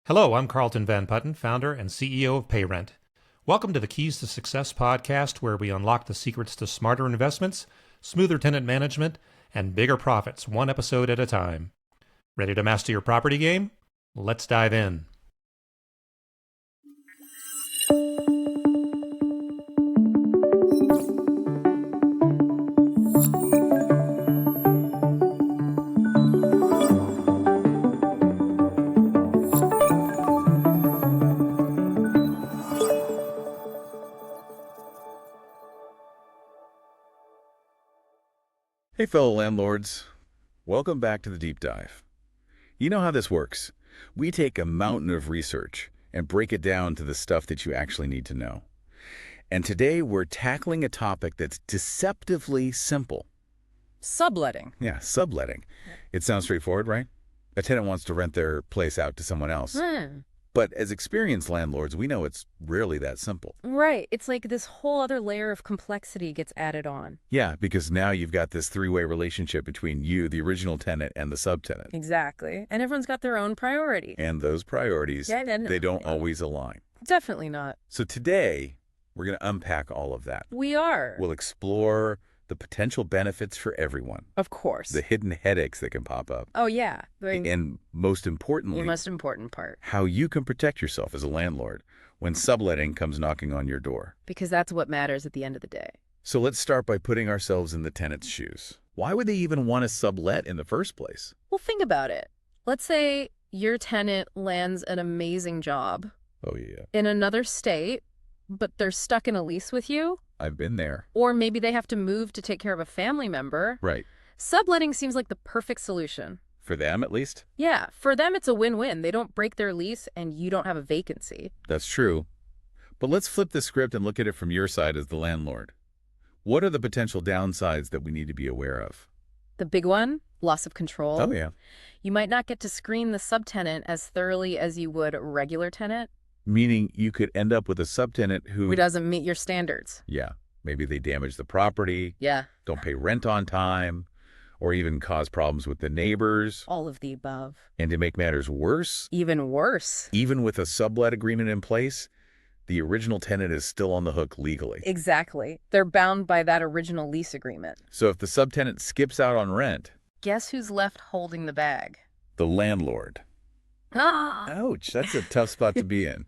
Hello, I'm Carlton Van Putten, founder and CEO of PayRent. Welcome to the Keys to Success podcast, where we unlock the secrets to smarter investments, smoother tenant management, and bigger profits, one episode at a time. Ready to master your property game? Let's dive in. Hey fellow landlords, welcome back to the deep dive. You know how this works. We take a mountain of research and break it down to the stuff that you actually need to know. And today we're tackling a topic that's deceptively simple. Subletting. Yeah, subletting. It sounds straightforward, right? A tenant wants to rent their place out to someone else. But as experienced landlords, we know it's rarely that simple. Right. It's like this whole other layer of complexity gets added on. Yeah, because now you've got this three-way relationship between you, the original tenant, and the subtenant. Exactly. And everyone's got their own priorities. And those priorities, they don't always align. Definitely not. So today, we're going to unpack all of that. We are. We'll explore the potential benefits for everyone. Of course. The hidden headaches that can pop up. Oh, yeah. And most importantly, the most important part. how you can protect yourself as a landlord when subletting comes knocking on your door. Because that's what matters at the end of the day. So let's start by putting ourselves in the tenant's shoes. Why would they even want to sublet in the first place? Well, think about it. Let's say your tenant lands an amazing job. Oh, yeah. In another state, but they're stuck in a lease with you. I've been there. Or maybe they have to move to take care of a family member. Right. Subletting seems like the perfect solution. For them, at least? Yeah, for them it's a win-win. They don't break their lease and you don't have a vacancy. That's true. But let's flip the script and look at it from your side as the landlord. What are the potential downsides that we need to be aware of? The big one, loss of control. Oh, yeah. You might not get to screen the subtenant as thoroughly as you would a regular tenant. Meaning you could end up with a subtenant who doesn't meet your standards. Yeah. Maybe they damage the property. Yeah. Don't pay rent on time, or even cause problems with the neighbors. All of the above. And to make matters worse, Even worse. even with a sublet agreement in place, the original tenant is still on the hook legally. Exactly. They're bound by that original lease agreement. So if the subtenant skips out on rent, Guess who's left holding the bag? the landlord. Ah! Ouch, that's a tough spot to be in.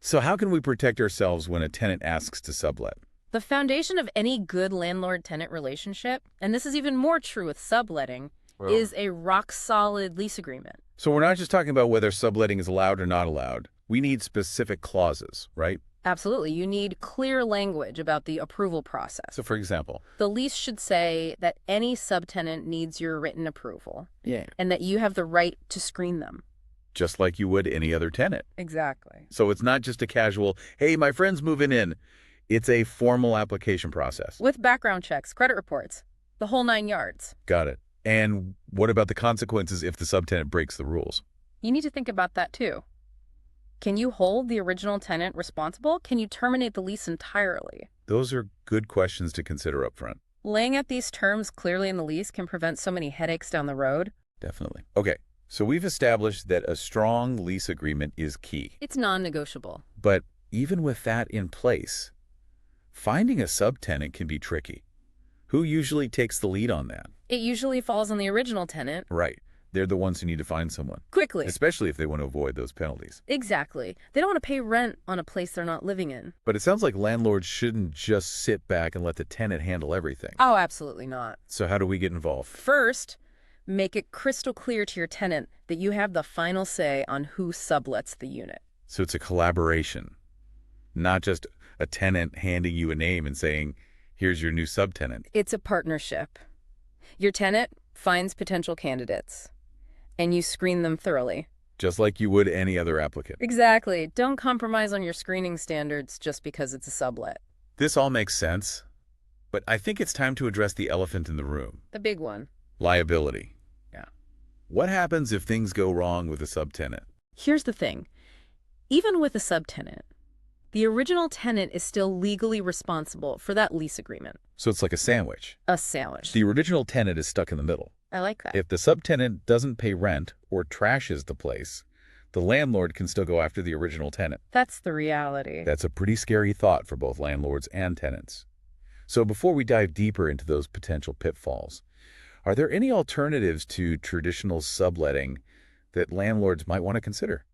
So how can we protect ourselves when a tenant asks to sublet? The foundation of any good landlord-tenant relationship, and this is even more true with subletting, is a rock-solid lease agreement. So we're not just talking about whether subletting is allowed or not allowed. We need specific clauses, right? Absolutely. You need clear language about the approval process. So for example, The lease should say that any subtenant needs your written approval. Yeah. And that you have the right to screen them. just like you would any other tenant. Exactly. So it's not just a casual, hey, my friend's moving in. It's a formal application process. With background checks, credit reports, the whole 9 yards. Got it. And what about the consequences if the subtenant breaks the rules? You need to think about that too. Can you hold the original tenant responsible? Can you terminate the lease entirely? Those are good questions to consider up front. Laying out these terms clearly in the lease can prevent so many headaches down the road. Definitely. Okay, so we've established that a strong lease agreement is key. It's non-negotiable. But even with that in place, finding a subtenant can be tricky. Who usually takes the lead on that? It usually falls on the original tenant. Right. They're the ones who need to find someone. Quickly. Especially if they want to avoid those penalties. Exactly. They don't want to pay rent on a place they're not living in. But it sounds like landlords shouldn't just sit back and let the tenant handle everything. Oh, absolutely not. So how do we get involved? First, make it crystal clear to your tenant that you have the final say on who sublets the unit. So it's a collaboration, not just a tenant handing you a name and saying, here's your new subtenant. It's a partnership. Your tenant finds potential candidates, and you screen them thoroughly. Just like you would any other applicant. Exactly. Don't compromise on your screening standards just because it's a sublet. This all makes sense, but I think it's time to address the elephant in the room. The big one. Liability. Yeah. What happens if things go wrong with a subtenant? Here's the thing. Even with a subtenant, the original tenant is still legally responsible for that lease agreement. So it's like a sandwich. A sandwich. The original tenant is stuck in the middle. I like that. If the subtenant doesn't pay rent or trashes the place, the landlord can still go after the original tenant. That's the reality. That's a pretty scary thought for both landlords and tenants. So before we dive deeper into those potential pitfalls, are there any alternatives to traditional subletting that landlords might want to consider?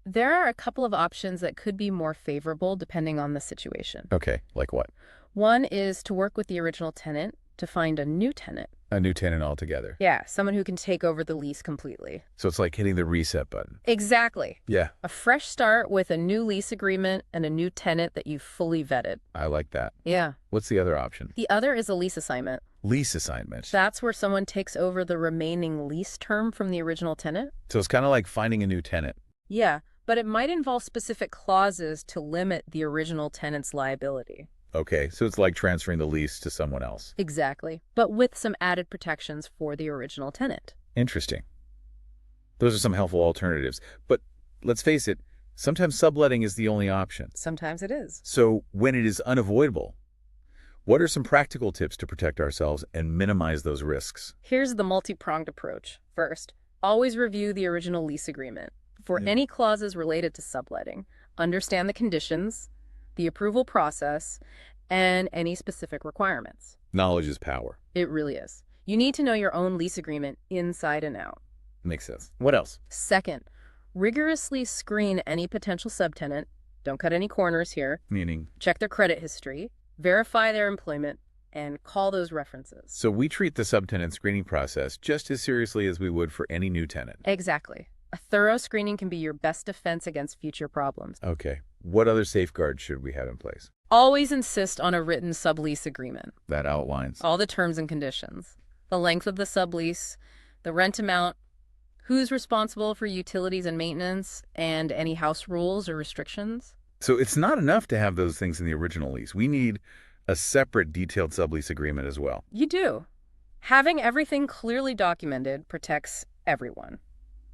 There are a couple of options that could be more favorable depending on the situation. Okay, like what? One is to work with the original tenant to find a new tenant. A new tenant altogether. Yeah, someone who can take over the lease completely. So it's like hitting the reset button. Exactly. Yeah, A fresh start with a new lease agreement and a new tenant that you've fully vetted. I like that. Yeah. What's the other option? The other is a lease assignment. Lease assignment. That's where someone takes over the remaining lease term from the original tenant. So it's kind of like finding a new tenant. Yeah, but it might involve specific clauses to limit the original tenant's liability. Okay, so it's like transferring the lease to someone else. Exactly, but with some added protections for the original tenant. Interesting. Those are some helpful alternatives. But let's face it, sometimes subletting is the only option. Sometimes it is. So when it is unavoidable, what are some practical tips to protect ourselves and minimize those risks? Here's the multi-pronged approach. First, always review the original lease agreement. For any clauses related to subletting, understand the conditions, the approval process, and any specific requirements. Knowledge is power. It really is. You need to know your own lease agreement inside and out. Makes sense. What else? Second, rigorously screen any potential subtenant. Don't cut any corners here. Meaning? Check their credit history, verify their employment, and call those references. So we treat the subtenant screening process just as seriously as we would for any new tenant. Exactly. A thorough screening can be your best defense against future problems. Okay. What other safeguards should we have in place? Always insist on a written sublease agreement. That outlines. All the terms and conditions. The length of the sublease, the rent amount, who's responsible for utilities and maintenance, and any house rules or restrictions. So it's not enough to have those things in the original lease. We need a separate detailed sublease agreement as well. You do. Having everything clearly documented protects everyone.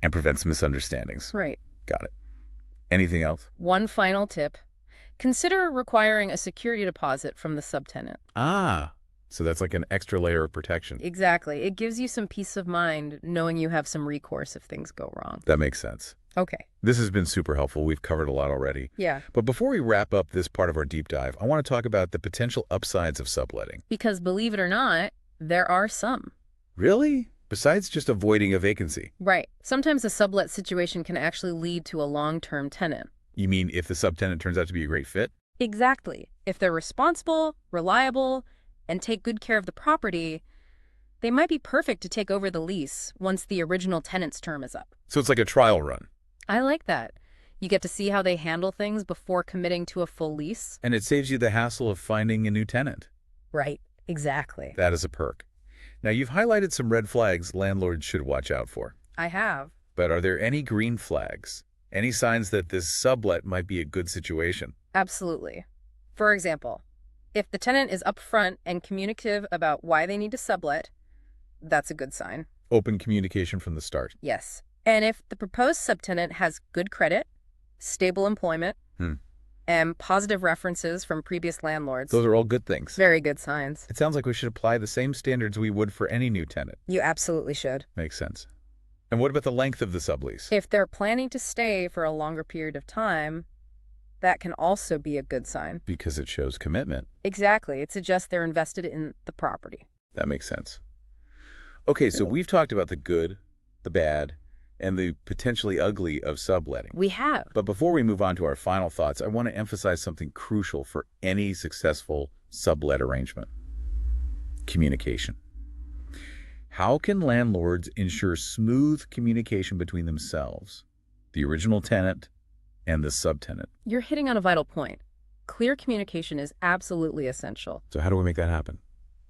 And prevents misunderstandings. Right. Got it. Anything else? One final tip. Consider requiring a security deposit from the subtenant. Ah, so that's like an extra layer of protection. Exactly. It gives you some peace of mind knowing you have some recourse if things go wrong. That makes sense. Okay. This has been super helpful. We've covered a lot already. Yeah. But before we wrap up this part of our deep dive, I want to talk about the potential upsides of subletting. Because believe it or not, there are some. Really? Besides just avoiding a vacancy? Right. Sometimes a sublet situation can actually lead to a long-term tenant. You mean if the subtenant turns out to be a great fit? Exactly. If they're responsible, reliable, and take good care of the property, they might be perfect to take over the lease once the original tenant's term is up. So it's like a trial run. I like that. You get to see how they handle things before committing to a full lease. And it saves you the hassle of finding a new tenant. Right. Exactly. That is a perk. Now, you've highlighted some red flags landlords should watch out for. I have. But are there any green flags? Any signs that this sublet might be a good situation? Absolutely. For example, if the tenant is upfront and communicative about why they need to sublet, that's a good sign. Open communication from the start. Yes. And if the proposed subtenant has good credit, stable employment, and positive references from previous landlords. Those are all good things. Very good signs. It sounds like we should apply the same standards we would for any new tenant. You absolutely should. Makes sense. And what about the length of the sublease? If they're planning to stay for a longer period of time, that can also be a good sign. Because it shows commitment. Exactly. It suggests they're invested in the property. That makes sense. Okay, so we've talked about the good, the bad, and the potentially ugly of subletting. We have. But before we move on to our final thoughts, I want to emphasize something crucial for any successful sublet arrangement. Communication. How can landlords ensure smooth communication between themselves, the original tenant, and the subtenant? You're hitting on a vital point. Clear communication is absolutely essential. So how do we make that happen?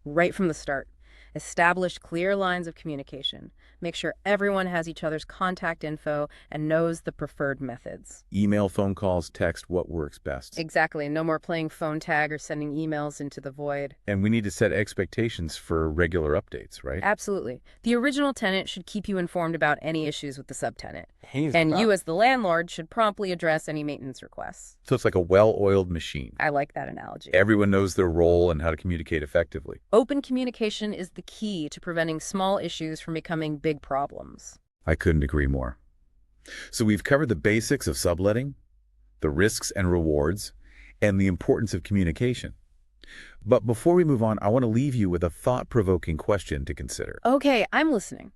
Right from the start. Establish clear lines of communication. Make sure everyone has each other's contact info and knows the preferred methods. Email, phone calls, text, what works best. Exactly. No more playing phone tag or sending emails into the void. And we need to set expectations for regular updates, right? Absolutely. The original tenant should keep you informed about any issues with the subtenant. And you as the landlord should promptly address any maintenance requests. So it's like a well-oiled machine. I like that analogy. Everyone knows their role and how to communicate effectively. Open communication is the key to preventing small issues from becoming big problems. I couldn't agree more. So we've covered the basics of subletting, the risks and rewards, and the importance of communication. But before we move on, I want to leave you with a thought-provoking question to consider. Okay, I'm listening.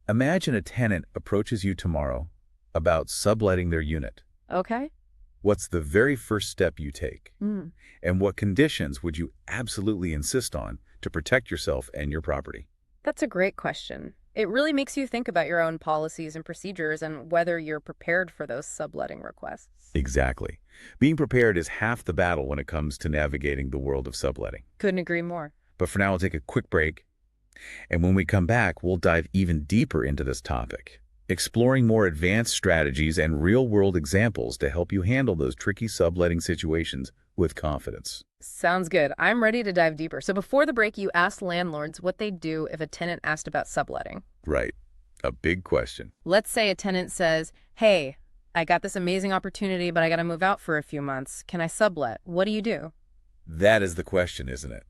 Imagine a tenant approaches you tomorrow about subletting their unit. Okay. What's the very first step you take? And what conditions would you absolutely insist on to protect yourself and your property? That's a great question. It really makes you think about your own policies and procedures and whether you're prepared for those subletting requests. Exactly. Being prepared is half the battle when it comes to navigating the world of subletting. Couldn't agree more. But for now, we'll take a quick break. And when we come back, we'll dive even deeper into this topic, exploring more advanced strategies and real-world examples to help you handle those tricky subletting situations with confidence. Sounds good. I'm ready to dive deeper. So before the break, you asked landlords what they'd do if a tenant asked about subletting. Right. A big question. Let's say a tenant says, hey, I got this amazing opportunity, but I got to move out for a few months. Can I sublet? What do you do? That is the question, isn't it?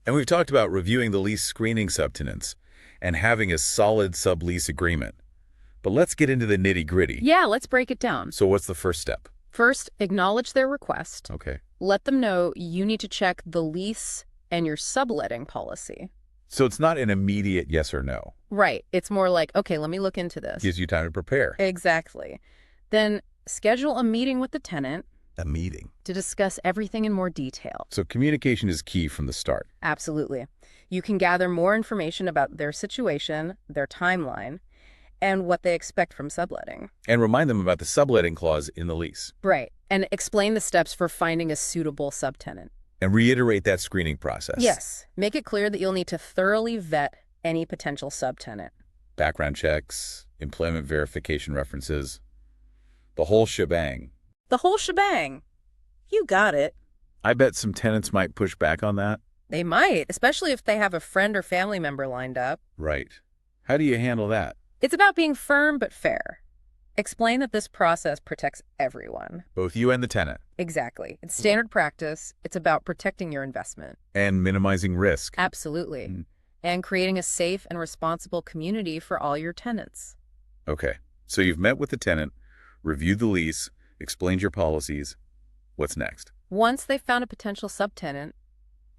And we've talked about reviewing the lease screening subtenants and having a solid sublease agreement. But let's get into the nitty-gritty. Yeah, let's break it down. So what's the first step? First, acknowledge their request. Okay. Let them know you need to check the lease and your subletting policy. So it's not an immediate yes or no. Right. It's more like, okay, let me look into this. Gives you time to prepare. Exactly. Then schedule a meeting with the tenant A meeting. to discuss everything in more detail. So communication is key from the start. Absolutely. You can gather more information about their situation, their timeline, and what they expect from subletting. And remind them about the subletting clause in the lease. Right. And explain the steps for finding a suitable subtenant. And reiterate that screening process. Yes. Make it clear that you'll need to thoroughly vet any potential subtenant. Background checks, employment verification references, the whole shebang. The whole shebang. You got it. I bet some tenants might push back on that. They might, especially if they have a friend or family member lined up. Right. How do you handle that? It's about being firm but fair. Explain that this process protects everyone. Both you and the tenant. Exactly. It's standard practice. It's about protecting your investment. And minimizing risk. Absolutely. And creating a safe and responsible community for all your tenants. Okay. So you've met with the tenant, reviewed the lease, explained your policies. What's next? Once they've found a potential subtenant,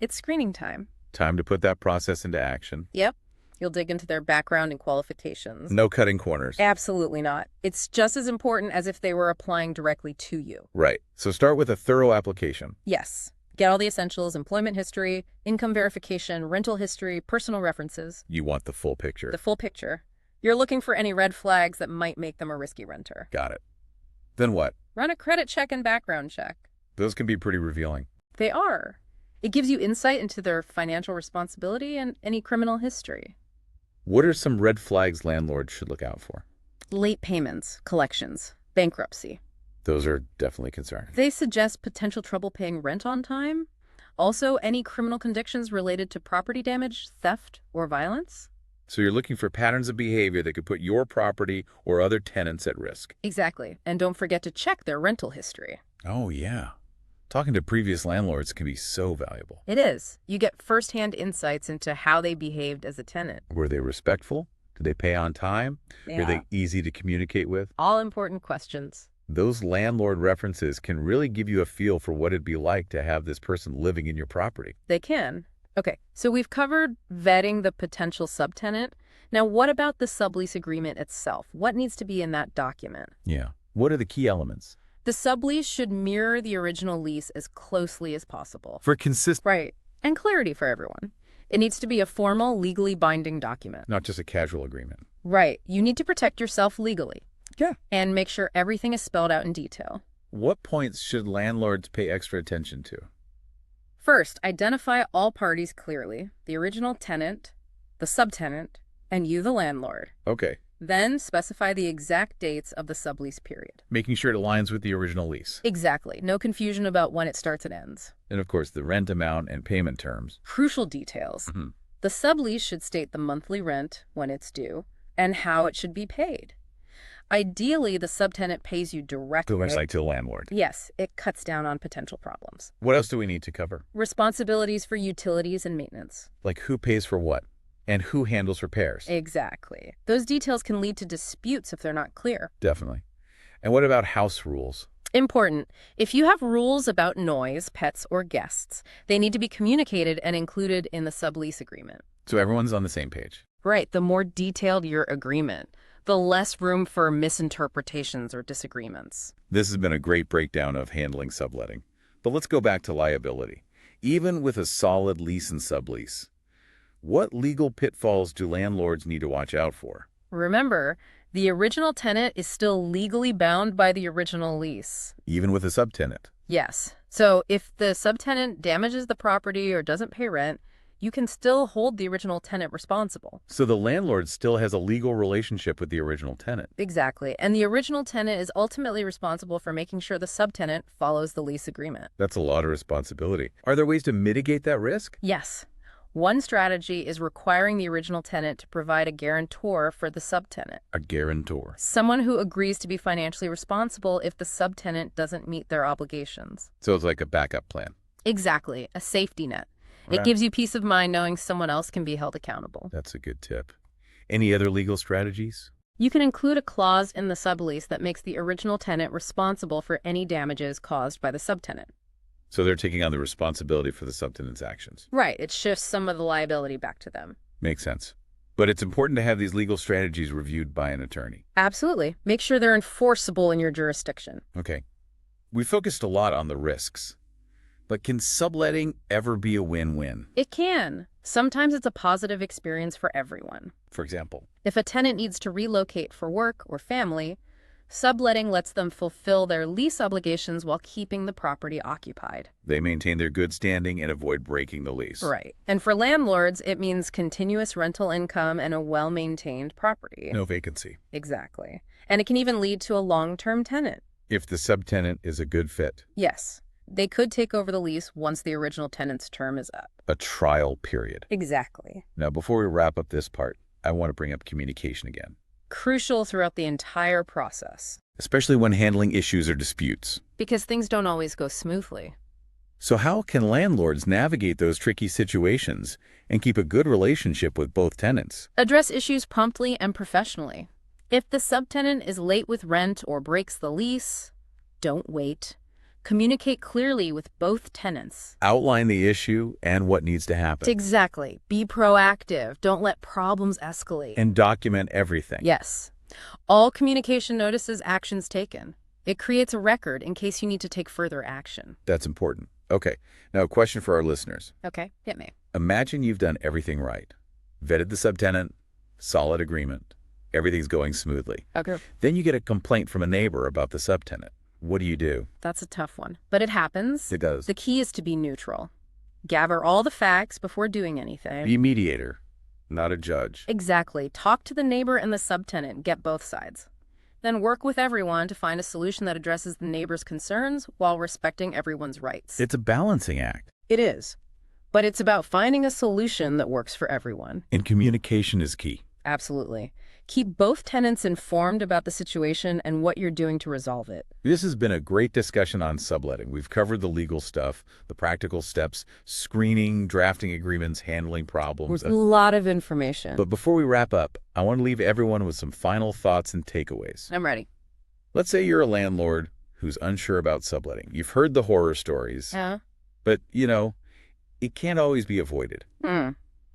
it's screening time. Time to put that process into action. Yep. You'll dig into their background and qualifications. No cutting corners. Absolutely not. It's just as important as if they were applying directly to you. Right. So start with a thorough application. Yes. Get all the essentials: employment history, income verification, rental history, personal references. You want the full picture. The full picture. You're looking for any red flags that might make them a risky renter. Got it. Then what? Run a credit check and background check. Those can be pretty revealing. They are. It gives you insight into their financial responsibility and any criminal history. What are some red flags landlords should look out for? Late payments, collections, bankruptcy. Those are definitely concerning. They suggest potential trouble paying rent on time. Also, any criminal convictions related to property damage, theft, or violence. So you're looking for patterns of behavior that could put your property or other tenants at risk. Exactly. And don't forget to check their rental history. Oh, yeah. Talking to previous landlords can be so valuable. It is. You get firsthand insights into how they behaved as a tenant. Were they respectful? Did they pay on time? Yeah. Were they easy to communicate with? All important questions. Those landlord references can really give you a feel for what it'd be like to have this person living in your property. They can. Okay, so we've covered vetting the potential subtenant. Now, what about the sublease agreement itself? What needs to be in that document? Yeah. What are the key elements? The sublease should mirror the original lease as closely as possible. For consistency. Right, and clarity for everyone. It needs to be a formal, legally binding document. Not just a casual agreement. Right, you need to protect yourself legally. Yeah. And make sure everything is spelled out in detail. What points should landlords pay extra attention to? First, identify all parties clearly: the original tenant, the subtenant, and you, the landlord. Okay. Then specify the exact dates of the sublease period. Making sure it aligns with the original lease. Exactly. No confusion about when it starts and ends. And of course, the rent amount and payment terms. Crucial details. The sublease should state the monthly rent, when it's due, and how it should be paid. Ideally, the subtenant pays you directly. Much like to the landlord. Yes, it cuts down on potential problems. What else do we need to cover? Responsibilities for utilities and maintenance. Like who pays for what? And who handles repairs? Exactly. Those details can lead to disputes if they're not clear. Definitely. And what about house rules? Important. If you have rules about noise, pets, or guests, they need to be communicated and included in the sublease agreement. So everyone's on the same page. Right. The more detailed your agreement, the less room for misinterpretations or disagreements. This has been a great breakdown of handling subletting. But let's go back to liability. Even with a solid lease and sublease, what legal pitfalls do landlords need to watch out for? Remember, the original tenant is still legally bound by the original lease. Even with a subtenant? Yes. So if the subtenant damages the property or doesn't pay rent, you can still hold the original tenant responsible. So the landlord still has a legal relationship with the original tenant? Exactly. And the original tenant is ultimately responsible for making sure the subtenant follows the lease agreement. That's a lot of responsibility. Are there ways to mitigate that risk? Yes. One strategy is requiring the original tenant to provide a guarantor for the subtenant. A guarantor. Someone who agrees to be financially responsible if the subtenant doesn't meet their obligations. So it's like a backup plan. Exactly. A safety net. Right. It gives you peace of mind knowing someone else can be held accountable. That's a good tip. Any other legal strategies? You can include a clause in the sublease that makes the original tenant responsible for any damages caused by the subtenant. So they're taking on the responsibility for the subtenant's actions. Right. It shifts some of the liability back to them. Makes sense. But it's important to have these legal strategies reviewed by an attorney. Absolutely. Make sure they're enforceable in your jurisdiction. Okay. We focused a lot on the risks. But can subletting ever be a win-win? It can. Sometimes it's a positive experience for everyone. For example? If a tenant needs to relocate for work or family, subletting lets them fulfill their lease obligations while keeping the property occupied. They maintain their good standing and avoid breaking the lease. Right. And for landlords, it means continuous rental income and a well-maintained property. No vacancy. Exactly. And it can even lead to a long-term tenant. If the subtenant is a good fit. Yes. They could take over the lease once the original tenant's term is up. A trial period. Exactly. Now, before we wrap up this part, I want to bring up communication again. Crucial throughout the entire process. Especially when handling issues or disputes. Because things don't always go smoothly. So how can landlords navigate those tricky situations and keep a good relationship with both tenants? Address issues promptly and professionally. If the subtenant is late with rent or breaks the lease, don't wait. Communicate clearly with both tenants. Outline the issue and what needs to happen. Exactly. Be proactive. Don't let problems escalate. And document everything. Yes. All communication notices actions taken. It creates a record in case you need to take further action. That's important. Okay. Now a question for our listeners. Okay, hit me. Imagine you've done everything right. Vetted the subtenant, solid agreement. Everything's going smoothly. Okay. Then you get a complaint from a neighbor about the subtenant. What do? That's a tough one. But it happens. It does. The key is to be neutral. Gather all the facts before doing anything. Be a mediator, not a judge. Exactly. Talk to the neighbor and the subtenant. Get both sides. Then work with everyone to find a solution that addresses the neighbor's concerns while respecting everyone's rights. It's a balancing act. It is. But it's about finding a solution that works for everyone. And communication is key. Absolutely. Keep both tenants informed about the situation and what you're doing to resolve it. This has been a great discussion on subletting. We've covered the legal stuff, the practical steps, screening, drafting agreements, handling problems. A lot of information. But before we wrap up, I want to leave everyone with some final thoughts and takeaways. I'm ready. Let's say you're a landlord who's unsure about subletting. You've heard the horror stories, Yeah. but, it can't always be avoided.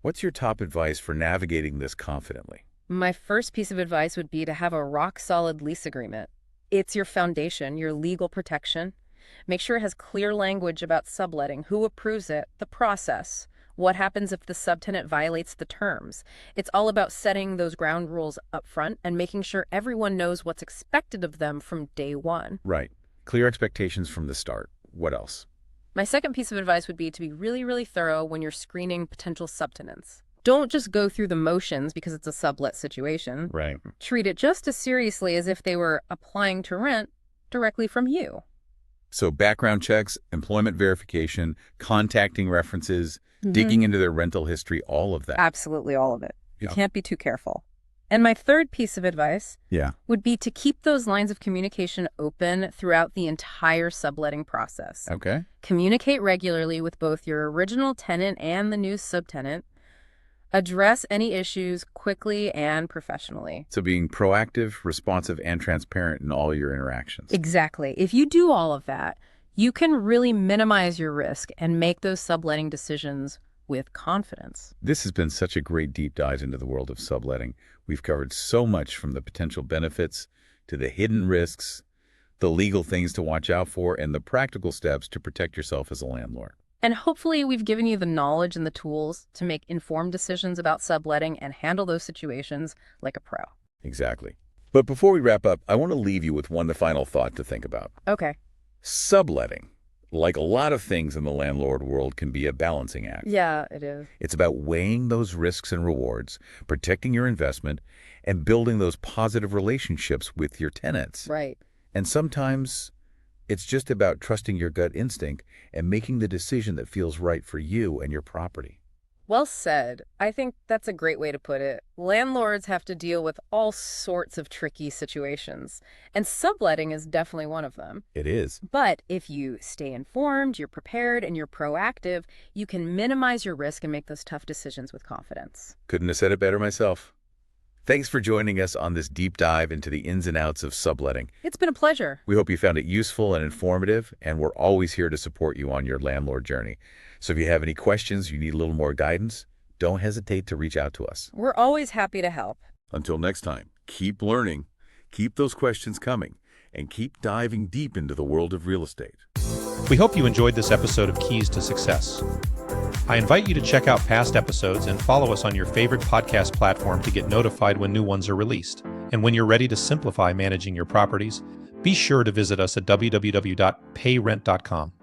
What's your top advice for navigating this confidently? My first piece of advice would be to have a rock-solid lease agreement. It's your foundation, your legal protection. Make sure it has clear language about subletting, who approves it, the process, what happens if the subtenant violates the terms. It's all about setting those ground rules up front and making sure everyone knows what's expected of them from day one. Right. Clear expectations from the start. What else? My second piece of advice would be to be really, really thorough when you're screening potential subtenants. Don't just go through the motions because it's a sublet situation. Right. Treat it just as seriously as if they were applying to rent directly from you. So background checks, employment verification, contacting references, digging into their rental history, all of that. Absolutely all of it. You Yeah. can't be too careful. And my third piece of advice Yeah. would be to keep those lines of communication open throughout the entire subletting process. Okay. Communicate regularly with both your original tenant and the new subtenant. Address any issues quickly and professionally. So being proactive, responsive, and transparent in all your interactions. Exactly. If you do all of that, you can really minimize your risk and make those subletting decisions with confidence. This has been such a great deep dive into the world of subletting. We've covered so much, from the potential benefits to the hidden risks, the legal things to watch out for, and the practical steps to protect yourself as a landlord. And hopefully we've given you the knowledge and the tools to make informed decisions about subletting and handle those situations like a pro. Exactly. But before we wrap up, I want to leave you with one final thought to think about. Okay. Subletting, like a lot of things in the landlord world, can be a balancing act. Yeah, it is. It's about weighing those risks and rewards, protecting your investment, and building those positive relationships with your tenants. Right. And sometimes it's just about trusting your gut instinct and making the decision that feels right for you and your property. Well said. I think that's a great way to put it. Landlords have to deal with all sorts of tricky situations, and subletting is definitely one of them. It is. But if you stay informed, you're prepared, and you're proactive, you can minimize your risk and make those tough decisions with confidence. Couldn't have said it better myself. Thanks for joining us on this deep dive into the ins and outs of subletting. It's been a pleasure. We hope you found it useful and informative, and we're always here to support you on your landlord journey. So if you have any questions, you need a little more guidance, don't hesitate to reach out to us. We're always happy to help. Until next time, keep learning, keep those questions coming, and keep diving deep into the world of real estate. We hope you enjoyed this episode of Keys to Success. I invite you to check out past episodes and follow us on your favorite podcast platform to get notified when new ones are released. And when you're ready to simplify managing your properties, be sure to visit us at www.payrent.com.